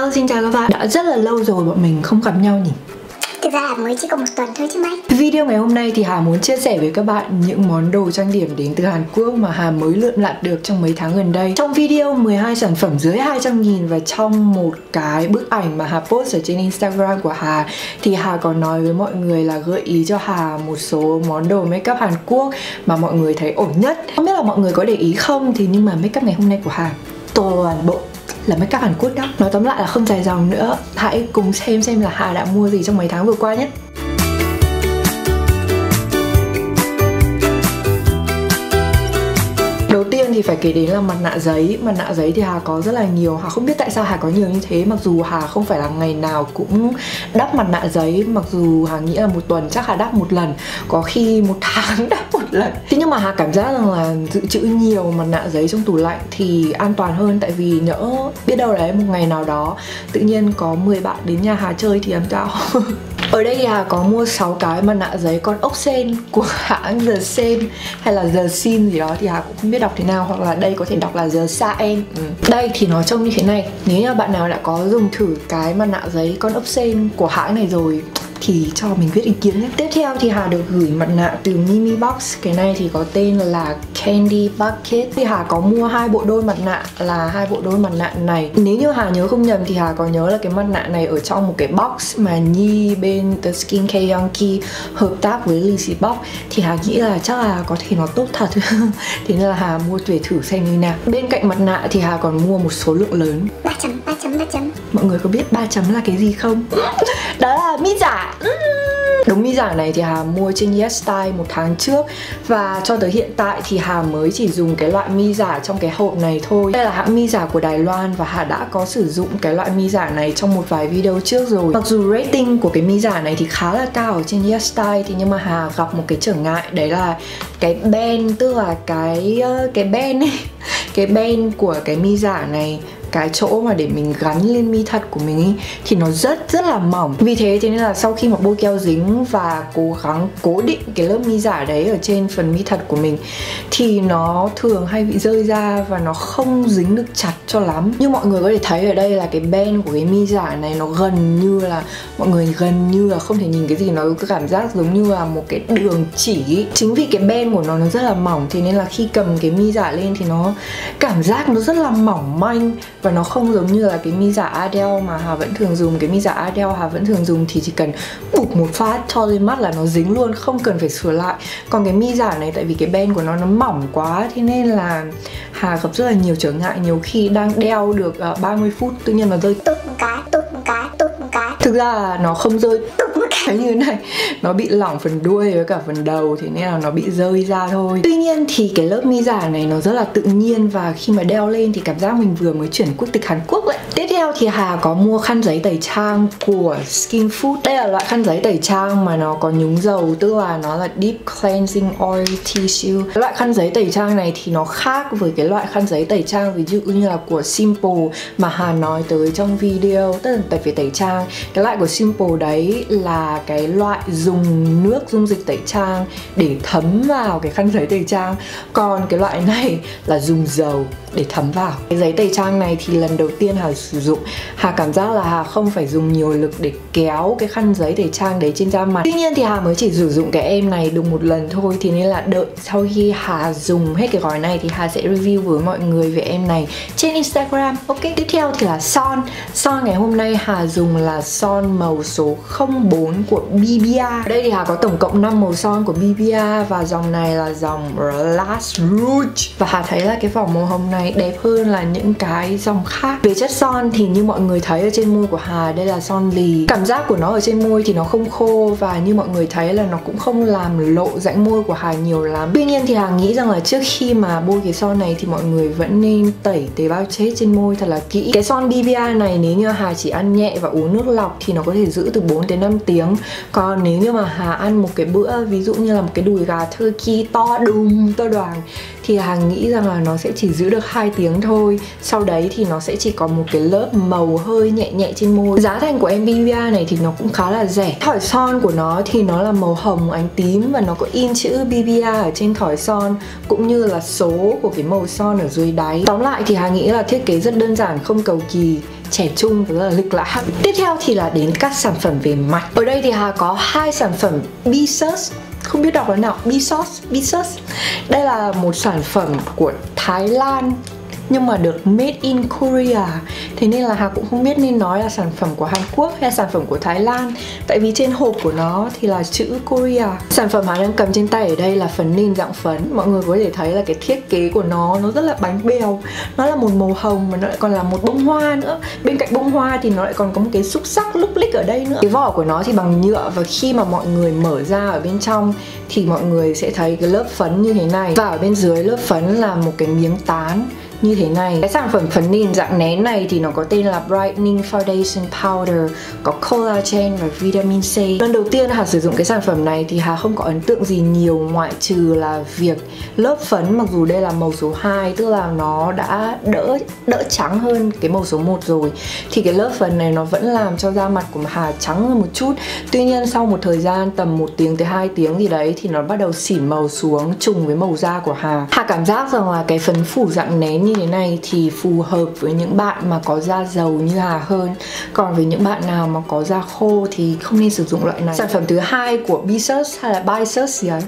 Hello, xin chào các bạn. Đã rất là lâu rồi bọn mình không gặp nhau nhỉ? Thực ra là mới chỉ có một tuần thôi chứ mấy. Video ngày hôm nay thì Hà muốn chia sẻ với các bạn những món đồ trang điểm đến từ Hàn Quốc mà Hà mới lượm lặt được trong mấy tháng gần đây. Trong video 12 sản phẩm dưới 200.000 và trong một cái bức ảnh mà Hà post ở trên Instagram của Hà thì Hà có nói với mọi người là gợi ý cho Hà một số món đồ makeup Hàn Quốc mà mọi người thấy ổn nhất. Không biết là mọi người có để ý không thì nhưng mà makeup ngày hôm nay của Hà toàn bộ là makeup Hàn Quốc đó. Nói tóm lại là không dài dòng nữa, hãy cùng xem là Hà đã mua gì trong mấy tháng vừa qua nhé. Đầu tiên thì phải kể đến là mặt nạ giấy. Mặt nạ giấy thì Hà có rất là nhiều. Hà không biết tại sao Hà có nhiều như thế. Mặc dù Hà không phải là ngày nào cũng đắp mặt nạ giấy. Mặc dù Hà nghĩ là một tuần chắc Hà đắp một lần, có khi một tháng đắp một lần. Thế nhưng mà Hà cảm giác rằng là dự trữ nhiều mặt nạ giấy trong tủ lạnh thì an toàn hơn. Tại vì nhỡ biết đâu đấy một ngày nào đó tự nhiên có 10 bạn đến nhà Hà chơi thì làm sao. Ở đây thì Hà có mua 6 cái mặt nạ giấy con ốc sên của hãng The Sen hay là The Sin gì đó thì Hà cũng không biết đọc thế nào, hoặc là đây có thể đọc là The Saen. Đây thì nó trông như thế này. Nếu như bạn nào đã có dùng thử cái mặt nạ giấy con ốc sên của hãng này rồi thì cho mình viết ý kiến nhé. Tiếp theo thì Hà được gửi mặt nạ từ Mimi Box. Cái này thì có tên là Candy Bucket. Thì Hà có mua 2 bộ đôi mặt nạ, là 2 bộ đôi mặt nạ này. Nếu như Hà nhớ không nhầm thì Hà có nhớ là cái mặt nạ này ở trong một cái box mà Nhi bên The Skincare Yongki hợp tác với Lizzy Box. Thì Hà nghĩ là chắc là có thể nó tốt thật. Thế nên là Hà mua về thử xem như nào. Bên cạnh mặt nạ thì Hà còn mua một số lượng lớn. 3 chấm. Mọi người có biết 3 chấm là cái gì không? Đó là mi giả. Đống mi giả này thì Hà mua trên Yes Style một tháng trước. Và cho tới hiện tại thì Hà mới chỉ dùng cái loại mi giả trong cái hộp này thôi. Đây là hãng mi giả của Đài Loan và Hà đã có sử dụng cái loại mi giả này trong một vài video trước rồi. Mặc dù rating của cái mi giả này thì khá là cao ở trên Yes Style thì nhưng mà Hà gặp một cái trở ngại, đấy là cái band, tức là cái band ấy, cái band của cái mi giả này, cái chỗ mà để mình gắn lên mi thật của mình ý, thì nó rất là mỏng. Vì thế nên là sau khi mà bôi keo dính và cố gắng cố định cái lớp mi giả đấy ở trên phần mi thật của mình thì nó thường hay bị rơi ra và nó không dính được chặt cho lắm. Như mọi người có thể thấy ở đây là cái band của cái mi giả này nó gần như là, mọi người gần như là không thể nhìn cái gì, nó cứ cảm giác giống như là một cái đường chỉ ý. Chính vì cái band của nó rất là mỏng thế nên là khi cầm cái mi giả lên thì nó cảm giác nó rất là mỏng manh. Và nó không giống như là cái mi giả Adele mà Hà vẫn thường dùng. Cái mi giả Adele Hà vẫn thường dùng thì chỉ cần bụp một phát cho lên mắt là nó dính luôn, không cần phải sửa lại. Còn cái mi giả này tại vì cái band của nó mỏng quá thế nên là Hà gặp rất là nhiều trở ngại. Nhiều khi đang đeo được 30 phút tự nhiên nó rơi Tụt một cái. Thực ra là nó không rơi tụt một cái như thế này, nó bị lỏng phần đuôi với cả phần đầu thế nên là nó bị rơi ra thôi. Tuy nhiên thì cái lớp mi giả này nó rất là tự nhiên và khi mà đeo lên thì cảm giác mình vừa mới chuyển quốc tịch Hàn Quốc vậy. Tiếp theo thì Hà có mua khăn giấy tẩy trang của Skin Food. Đây là loại khăn giấy tẩy trang mà nó có nhúng dầu, tức là nó là Deep Cleansing Oil Tissue. Cái loại khăn giấy tẩy trang này thì nó khác với cái loại khăn giấy tẩy trang ví dụ như là của Simple mà Hà nói tới trong video, tức là tại vì tẩy trang. Cái loại của Simple đấy là cái loại dùng nước dung dịch tẩy trang để thấm vào cái khăn giấy tẩy trang. Còn cái loại này là dùng dầu để thấm vào. Cái giấy tẩy trang này thì lần đầu tiên Hà sử dụng, Hà cảm giác là Hà không phải dùng nhiều lực để kéo cái khăn giấy tẩy trang đấy trên da mặt. Tuy nhiên thì Hà mới chỉ sử dụng cái em này được một lần thôi, thì nên là đợi sau khi Hà dùng hết cái gói này thì Hà sẽ review với mọi người về em này trên Instagram. Ok, tiếp theo thì là son. Son ngày hôm nay Hà dùng là son màu số 04 của BBA. Ở đây thì Hà có tổng cộng 5 màu son của BBA và dòng này là dòng Last Rouge. Và Hà thấy là cái vỏ màu hồng này đẹp hơn là những cái dòng khác. Về chất son thì như mọi người thấy ở trên môi của Hà, đây là son lì. Cảm giác của nó ở trên môi thì nó không khô và như mọi người thấy là nó cũng không làm lộ rãnh môi của Hà nhiều lắm. Tuy nhiên thì Hà nghĩ rằng là trước khi mà bôi cái son này thì mọi người vẫn nên tẩy tế bào chết trên môi thật là kỹ. Cái son BBA này nếu như Hà chỉ ăn nhẹ và uống nước lọc thì nó có thể giữ từ 4 đến 5 tiếng. Còn nếu như mà Hà ăn một cái bữa ví dụ như là một cái đùi gà turkey to đùng to đoàn thì Hà nghĩ rằng là nó sẽ chỉ giữ được 2 tiếng thôi. Sau đấy thì nó sẽ chỉ có một cái lớp màu hơi nhẹ nhẹ trên môi. Giá thành của em BBA này thì nó cũng khá là rẻ. Thỏi son của nó thì nó là màu hồng ánh tím và nó có in chữ BBA ở trên thỏi son, cũng như là số của cái màu son ở dưới đáy. Tóm lại thì Hà nghĩ là thiết kế rất đơn giản, không cầu kỳ, trẻ trung và rất là lịch lãm. Tiếp theo thì là đến các sản phẩm về mặt. Ở đây thì Hà có 2 sản phẩm Bisos, không biết đọc là nào, Bisos. Đây là một sản phẩm của Thái Lan nhưng mà được made in Korea. Thế nên là Hà cũng không biết nên nói là sản phẩm của Hàn Quốc hay sản phẩm của Thái Lan, tại vì trên hộp của nó thì là chữ Korea. Sản phẩm Hà đang cầm trên tay ở đây là phấn nền dạng phấn. Mọi người có thể thấy là cái thiết kế của nó rất là bánh bèo. Nó là một màu hồng mà nó lại còn là một bông hoa nữa. Bên cạnh bông hoa thì nó lại còn có một cái xúc sắc lúc lích ở đây nữa. Cái vỏ của nó thì bằng nhựa, và khi mà mọi người mở ra ở bên trong thì mọi người sẽ thấy cái lớp phấn như thế này, và ở bên dưới lớp phấn là một cái miếng tán như thế này. Cái sản phẩm phấn nền dạng nén này thì nó có tên là Brightening Foundation Powder, có collagen và vitamin C. Lần đầu tiên Hà sử dụng cái sản phẩm này thì Hà không có ấn tượng gì nhiều, ngoại trừ là việc lớp phấn, mặc dù đây là màu số 2, tức là nó đã đỡ trắng hơn cái màu số 1 rồi, thì cái lớp phấn này nó vẫn làm cho da mặt của Hà trắng hơn một chút. Tuy nhiên sau một thời gian tầm 1 tiếng tới 2 tiếng gì đấy thì nó bắt đầu xỉn màu xuống, trùng với màu da của Hà. Hà cảm giác rằng là cái phấn phủ dạng nén như thế này thì phù hợp với những bạn mà có da dầu như Hà hơn. Còn với những bạn nào mà có da khô thì không nên sử dụng loại này. Sản phẩm thứ hai của Bisos hay là Bisos gì ấy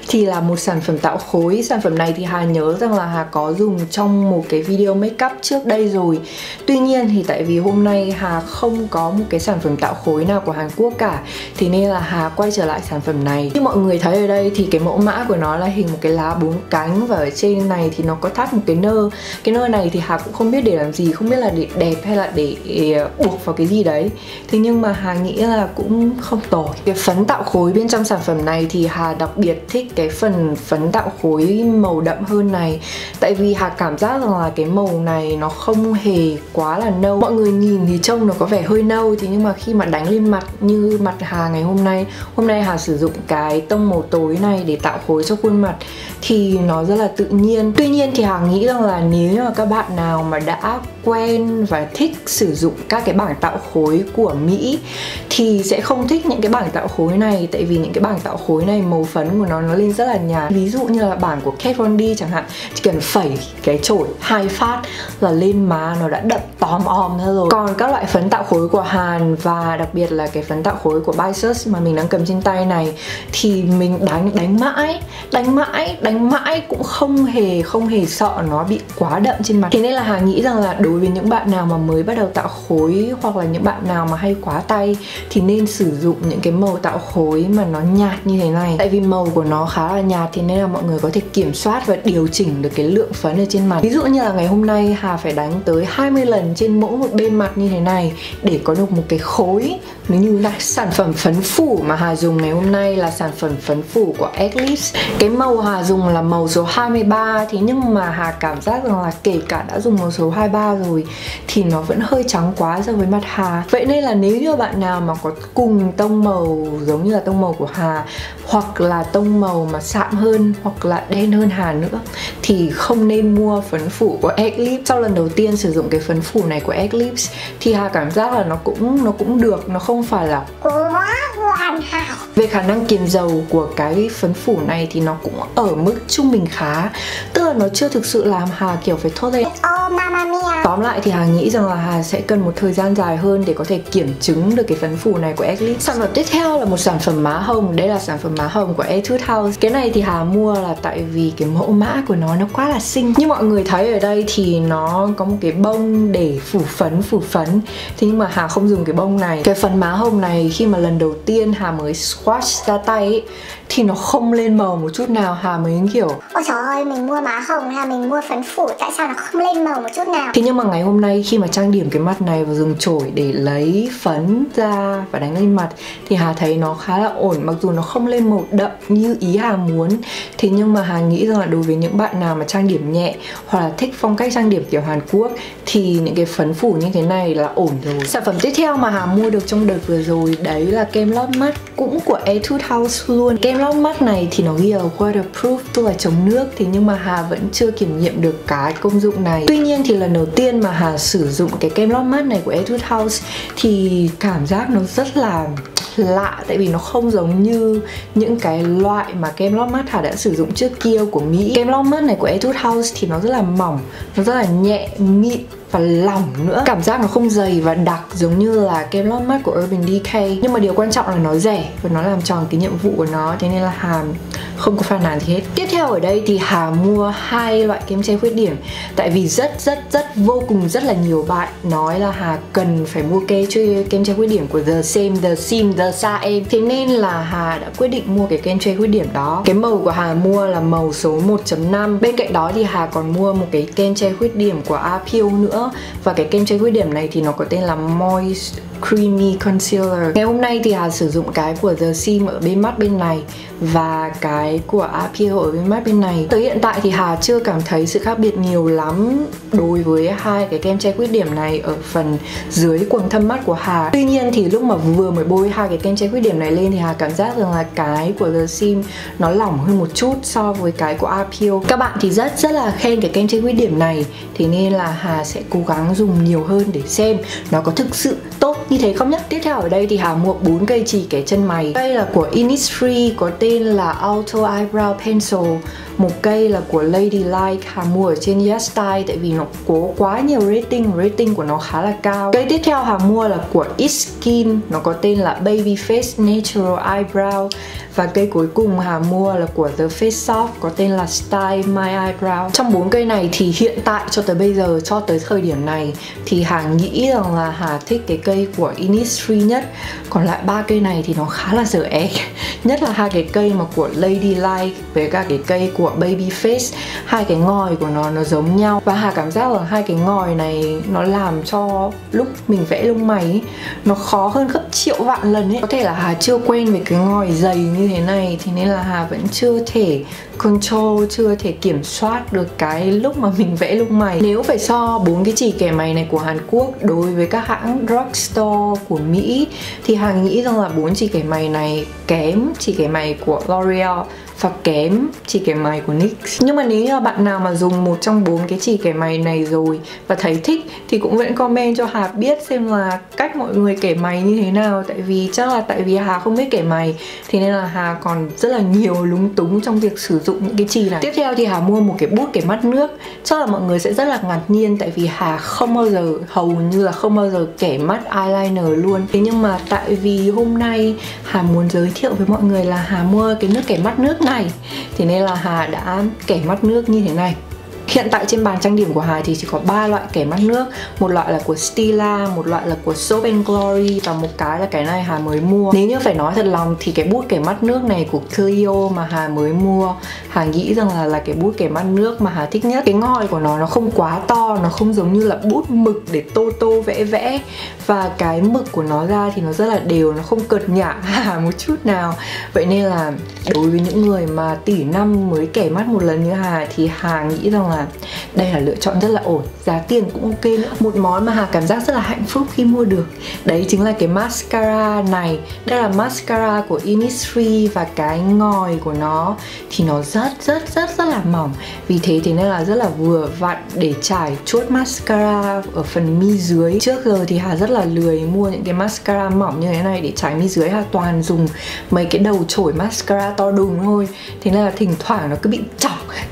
thì là một sản phẩm tạo khối. Sản phẩm này thì Hà nhớ rằng là Hà có dùng trong một cái video makeup trước đây rồi. Tuy nhiên thì tại vì hôm nay Hà không có một cái sản phẩm tạo khối nào của Hàn Quốc cả, thế nên là Hà quay trở lại sản phẩm này. Như mọi người thấy ở đây thì cái mẫu mã của nó là hình một cái lá 4 cánh, và ở trên này thì nó có thắt một cái nơ. Cái nơ này thì Hà cũng không biết để làm gì, không biết là để đẹp hay là để buộc vào cái gì đấy. Thế nhưng mà Hà nghĩ là cũng không tồi. Cái phấn tạo khối bên trong sản phẩm này thì Hà đặc biệt thích cái phần phấn tạo khối màu đậm hơn này. Tại vì Hà cảm giác rằng là cái màu này nó không hề quá là nâu. Mọi người nhìn thì trông nó có vẻ hơi nâu, thế nhưng mà khi mà đánh lên mặt như mặt Hà ngày hôm nay Hà sử dụng cái tông màu tối này để tạo khối cho khuôn mặt thì nó rất là tự nhiên. Tuy nhiên thì Hà nghĩ rằng là nếu như mà các bạn nào mà đã quen và thích sử dụng các cái bảng tạo khối của Mỹ thì sẽ không thích những cái bảng tạo khối này, tại vì những cái bảng tạo khối này màu phấn của nó lên rất là nhạt. Ví dụ như là bảng của Kat Von D chẳng hạn, chỉ cần phẩy cái chổi 2 phát là lên má nó đã đậm tóm om ra rồi. Còn các loại phấn tạo khối của Hàn và đặc biệt là cái phấn tạo khối của Bisos mà mình đang cầm trên tay này thì mình đánh mãi cũng không hề sợ nó bị quá đậm trên mặt. Thế nên là Hà nghĩ rằng là đối với những bạn nào mà mới bắt đầu tạo khối, hoặc là những bạn nào mà hay quá tay, thì nên sử dụng những cái màu tạo khối mà nó nhạt như thế này. Tại vì màu của nó khá là nhạt, thế nên là mọi người có thể kiểm soát và điều chỉnh được cái lượng phấn ở trên mặt. Ví dụ như là ngày hôm nay Hà phải đánh tới 20 lần trên mỗi một bên mặt như thế này để có được một cái khối nó như này. Sản phẩm phấn phủ mà Hà dùng ngày hôm nay là sản phẩm phấn phủ của Eclipse. Cái màu Hà dùng là màu số 23, thế nhưng mà Hà cảm giác rằng là kể cả đã dùng màu số 23 rồi thì nó vẫn hơi trắng quá so với mặt Hà. Vậy nên là nếu như bạn nào mà có cùng tông màu giống như là tông màu của Hà, hoặc là tông màu mà sạm hơn hoặc là đen hơn Hà nữa, thì không nên mua phấn phủ của Eclipse. Sau lần đầu tiên sử dụng cái phấn phủ này của Eclipse thì Hà cảm giác là nó cũng được, nó không phải là quá hoàn hảo. Về khả năng kiềm dầu của cái phấn phủ này thì nó cũng ở mức trung bình khá, tức là nó chưa thực sự làm Hà kiểu phải thốt lên Oh mamma mia. Tóm lại thì Hà nghĩ rằng là Hà sẽ cần một thời gian dài hơn để có thể kiểm chứng được cái phấn phủ này của Eclipse. Sản phẩm tiếp theo là một sản phẩm má hồng. Đây là sản phẩm má hồng của Etude House. Cái này thì Hà mua là tại vì cái mẫu mã của nó quá là xinh. Như mọi người thấy ở đây thì nó có một cái bông để phủ phấn. Thế nhưng mà Hà không dùng cái bông này. Cái phần má hồng này khi mà lần đầu tiên Hà mới swatch ra tay ấy, thì nó không lên màu một chút nào. Hà mới kiểu Ôi trời ơi, mình mua má hồng hay mình mua phấn phủ, tại sao nó không lên màu một chút nào? Thế nhưng nhưng mà ngày hôm nay khi mà trang điểm cái mặt này và dùng chổi để lấy phấn ra và đánh lên mặt thì Hà thấy nó khá là ổn. Mặc dù nó không lên màu đậm như ý Hà muốn, thế nhưng mà Hà nghĩ rằng là đối với những bạn nào mà trang điểm nhẹ hoặc là thích phong cách trang điểm kiểu Hàn Quốc thì những cái phấn phủ như thế này là ổn rồi. Sản phẩm tiếp theo mà Hà mua được trong đợt vừa rồi đấy là kem lót mắt cũng của Etude House luôn. Kem lót mắt này thì nó ghi là waterproof, tức là chống nước, thế nhưng mà Hà vẫn chưa kiểm nghiệm được cái công dụng này. Tuy nhiên thì lần đầu tiên mà Hà sử dụng cái kem lót mắt này của Etude House thì cảm giác nó rất là lạ, tại vì nó không giống như những cái loại mà kem lót mắt Hà đã sử dụng trước kia của Mỹ. Kem lót mắt này của Etude House thì nó rất là mỏng, nó rất là nhẹ, mịn và lỏng nữa. Cảm giác nó không dày và đặc giống như là kem lót mắt của Urban Decay. Nhưng mà điều quan trọng là nó rẻ và nó làm tròn cái nhiệm vụ của nó, thế nên là Hà không có phàn nàn gì hết. Tiếp theo ở đây thì Hà mua 2 loại kem che khuyết điểm. Tại vì vô cùng rất là nhiều bạn nói là Hà cần phải mua kem che khuyết điểm của The Same. Thế nên là Hà đã quyết định mua cái kem che khuyết điểm đó. Cái màu của Hà mua là màu số 1.5. Bên cạnh đó thì Hà còn mua một cái kem che khuyết điểm của Appeal nữa. Và cái kem che khuyết điểm này thì nó có tên là Moist Creamy Concealer. Ngày hôm nay thì Hà sử dụng cái của The Sim ở bên mắt bên này và cái của Appeal ở bên mắt bên này. Tới hiện tại thì Hà chưa cảm thấy sự khác biệt nhiều lắm đối với hai cái kem che khuyết điểm này ở phần dưới quầng thâm mắt của Hà. Tuy nhiên thì lúc mà vừa mới bôi hai cái kem che khuyết điểm này lên thì Hà cảm giác rằng là cái của The Sim nó lỏng hơn một chút so với cái của Appeal. Các bạn thì rất là khen cái kem che khuyết điểm này, thế nên là Hà sẽ cố gắng dùng nhiều hơn để xem nó có thực sự tốt như thế không nhé. Tiếp theo ở đây thì Hà mua 4 cây chì kẻ chân mày. Đây là của Innisfree có tên là Auto Eyebrow Pencil. Một cây là của Ladylike, Hà mua ở trên YesStyle tại vì nó có quá nhiều rating của nó khá là cao. Cây tiếp theo Hà mua là của Itskin, nó có tên là Babyface Natural Eyebrow. Và cây cuối cùng Hà mua là của The Face Shop có tên là Style My Eyebrow. Trong 4 cây này thì hiện tại cho tới bây giờ, cho tới thời điểm này thì Hà nghĩ rằng là Hà thích cái cây của Innisfree nhất. Còn lại 3 cây này thì nó khá là dở ẹ. Nhất là hai cái cây mà của Ladylike với cả cái cây của Babyface. Hai cái ngòi của nó giống nhau. Và Hà cảm giác là hai cái ngòi này nó làm cho lúc mình vẽ lông mày ấy, nó khó hơn gấp triệu vạn lần ấy. Có thể là Hà chưa quen với cái ngòi dày như thế này, thì nên là Hà vẫn chưa thể control, chưa thể kiểm soát được cái lúc mà mình vẽ lông mày. Nếu phải so 4 cái chì kẻ mày này của Hàn Quốc đối với các hãng drugstore của Mỹ thì Hà nghĩ rằng là 4 chì kẻ mày này kém chì kẻ mày của L'Oreal và kém chì kẻ mày của NYX. Nhưng mà nếu như bạn nào mà dùng một trong 4 cái chì kẻ mày này rồi và thấy thích thì cũng vẫn comment cho Hà biết xem là cách mọi người kẻ mày như thế nào. Tại vì chắc là tại vì Hà không biết kẻ mày, thì nên là Hà còn rất là nhiều lúng túng trong việc sử dụng những cái chì này. Tiếp theo thì Hà mua một cái bút kẻ mắt nước. Chắc là mọi người sẽ rất là ngạc nhiên tại vì Hà không bao giờ, hầu như là không bao giờ kẻ mắt eyeliner luôn. Thế nhưng mà tại vì hôm nay Hà muốn giới thiệu với mọi người là Hà mua cái nước kẻ mắt nước này, thế nên là Hà đã kẻ mắt nước như thế này. Hiện tại trên bàn trang điểm của Hà thì chỉ có 3 loại kẻ mắt nước. Một loại là của Stila, một loại là của Soap & Glory và một cái là cái này Hà mới mua. Nếu như phải nói thật lòng thì cái bút kẻ mắt nước này của Clio mà Hà mới mua, Hà nghĩ rằng là cái bút kẻ mắt nước mà Hà thích nhất. Cái ngòi của nó không quá to, nó không giống như là bút mực để tô vẽ. Và cái mực của nó ra thì nó rất là đều, nó không cợt nhả Hà một chút nào. Vậy nên là đối với những người mà tỷ năm mới kẻ mắt một lần như Hà thì Hà nghĩ rằng là đây là lựa chọn rất là ổn, giá tiền cũng ok nữa. Một món mà Hà cảm giác rất là hạnh phúc khi mua được, đấy chính là cái mascara này. Đây là mascara của Innisfree và cái ngòi của nó thì nó rất là mỏng. Vì thế nên là rất là vừa vặn để trải chuốt mascara ở phần mi dưới. Trước giờ thì Hà rất là lười mua những cái mascara mỏng như thế này để trải mi dưới. Hà toàn dùng mấy cái đầu chổi mascara to đùng thôi. Thế nên là thỉnh thoảng nó cứ bị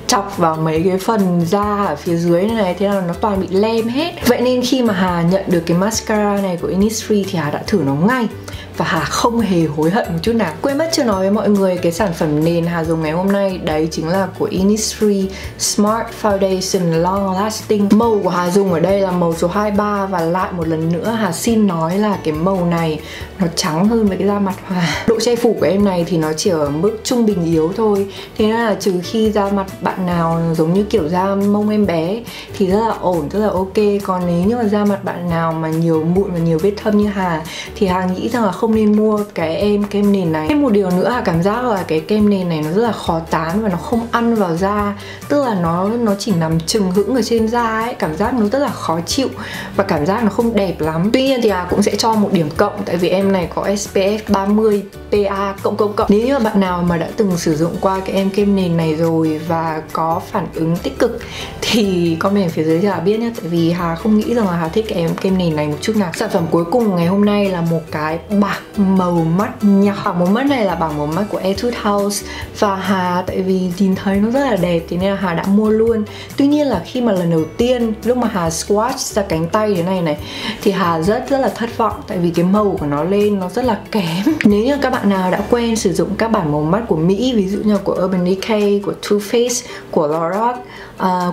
chọc vào mấy cái phần da ở phía dưới này, thế là nó toàn bị lem hết. Vậy nên khi mà Hà nhận được cái mascara này của Innisfree thì Hà đã thử nó ngay và Hà không hề hối hận một chút nào. Quên mất chưa nói với mọi người cái sản phẩm nền Hà dùng ngày hôm nay đấy chính là của Innisfree Smart Foundation Long Lasting. Màu của Hà dùng ở đây là màu số 23 và lại một lần nữa Hà xin nói là cái màu này nó trắng hơn với cái da mặt Hà. Độ che phủ của em này thì nó chỉ ở mức trung bình yếu thôi. Thế nên là trừ khi da mặt bạn nào giống như kiểu da da mông em bé thì rất là ổn, rất là ok. Còn nếu như mà da mặt bạn nào mà nhiều mụn và nhiều vết thâm như Hà thì Hà nghĩ rằng là không nên mua cái kem nền này. Thêm một điều nữa, Hà cảm giác là cái kem nền này nó rất là khó tán và nó không ăn vào da, tức là nó chỉ nằm chừng hững ở trên da ấy, cảm giác nó rất là khó chịu và cảm giác nó không đẹp lắm. Tuy nhiên thì Hà cũng sẽ cho một điểm cộng, tại vì em này có SPF 30 PA cộng. Nếu như bạn nào mà đã từng sử dụng qua cái kem nền này rồi và có phản ứng tích cực thì comment phía dưới cho Hà biết nhé, tại vì Hà không nghĩ rằng là Hà thích cái kem nền này một chút nào. Sản phẩm cuối cùng ngày hôm nay là một cái bạc màu mắt nhỏ. Bảng màu mắt này là bảng màu mắt của Etude House và Hà tại vì nhìn thấy nó rất là đẹp thì nên là Hà đã mua luôn. Tuy nhiên là khi mà lần đầu tiên lúc mà Hà swatch ra cánh tay thế này thì Hà rất là thất vọng, tại vì cái màu của nó lên nó rất là kém. Nếu như các bạn nào đã quen sử dụng các bản màu mắt của Mỹ, ví dụ như của Urban Decay, của Too Faced, của Lorac,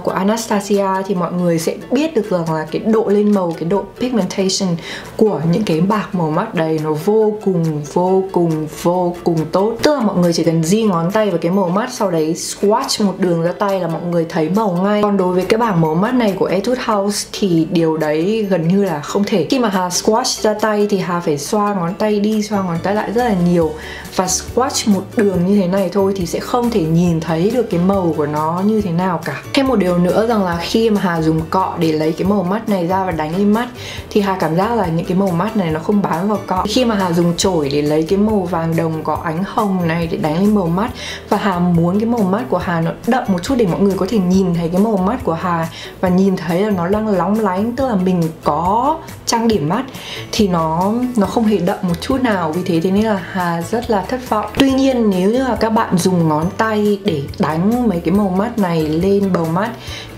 của Anastasia thì mọi người sẽ biết được rằng là cái độ lên màu, cái độ pigmentation của những cái bạc màu mắt đây nó vô cùng tốt. Tức là mọi người chỉ cần di ngón tay vào cái màu mắt, sau đấy swatch một đường ra tay là mọi người thấy màu ngay. Còn đối với cái bảng màu mắt này của Etude House thì điều đấy gần như là không thể. Khi mà Hà swatch ra tay thì Hà phải xoa ngón tay đi, xoa ngón tay lại rất là nhiều, và swatch một đường như thế này thôi thì sẽ không thể nhìn thấy được cái màu của nó như thế nào cả. Thêm một điều nữa rằng là khi mà Hà dùng cọ để lấy cái màu mắt này ra và đánh lên mắt thì Hà cảm giác là những cái màu mắt này nó không bám vào cọ. Khi mà Hà dùng chổi để lấy cái màu vàng đồng có ánh hồng này để đánh lên màu mắt, và Hà muốn cái màu mắt của Hà nó đậm một chút để mọi người có thể nhìn thấy cái màu mắt của Hà và nhìn thấy là nó đang lóng lánh, tức là mình có trang điểm mắt, thì nó không hề đậm một chút nào. Vì thế nên là Hà rất là thất vọng. Tuy nhiên nếu như là các bạn dùng ngón tay để đánh mấy cái màu mắt này lên bầu mắt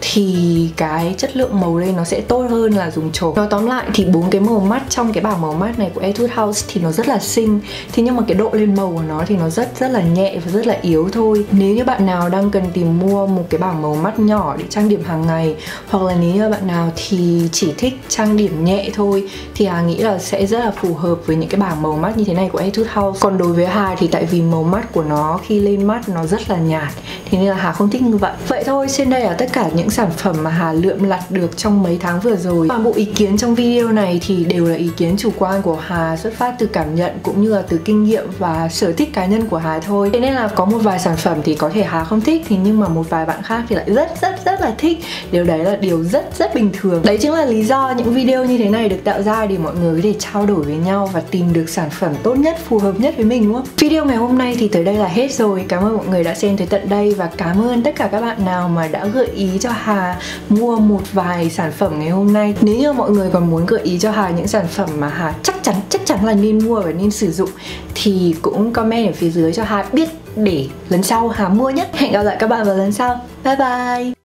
thì cái chất lượng màu lên nó sẽ tốt hơn là dùng chổi. Nói tóm lại thì 4 cái màu mắt trong cái bảng màu mắt này của Etude House thì nó rất là xinh, thế nhưng mà cái độ lên màu của nó thì nó rất là nhẹ và rất là yếu thôi. Nếu như bạn nào đang cần tìm mua một cái bảng màu mắt nhỏ để trang điểm hàng ngày, hoặc là nếu như bạn nào thì chỉ thích trang điểm nhẹ thôi, thì Hà nghĩ là sẽ rất là phù hợp với những cái bảng màu mắt như thế này của Etude House. Còn đối với Hà thì tại vì màu mắt của nó khi lên mắt nó rất là nhạt, thế nên là Hà không thích như vậy. Vậy thôi, trên đây là tất cả những sản phẩm mà Hà lượm lặt được trong mấy tháng vừa rồi. Toàn bộ ý kiến trong video này thì đều là ý kiến chủ quan của Hà, xuất phát từ cảm nhận cũng như là từ kinh nghiệm và sở thích cá nhân của Hà thôi. Thế nên là có một vài sản phẩm thì có thể Hà không thích, thì nhưng mà một vài bạn khác thì lại rất là thích. Điều đấy là điều rất bình thường. Đấy chính là lý do những video như thế này được tạo ra, để mọi người có thể trao đổi với nhau và tìm được sản phẩm tốt nhất, phù hợp nhất với mình, đúng không? Video ngày hôm nay thì tới đây là hết rồi. Cảm ơn mọi người đã xem tới tận đây và cảm ơn tất cả các bạn nào mà đã gợi ý cho Hà mua một vài sản phẩm ngày hôm nay. Nếu như mọi người còn muốn gợi ý cho Hà những sản phẩm mà Hà chắc chắn là nên mua và nên sử dụng thì cũng comment ở phía dưới cho Hà biết để lần sau Hà mua nhé. Hẹn gặp lại các bạn vào lần sau. Bye bye.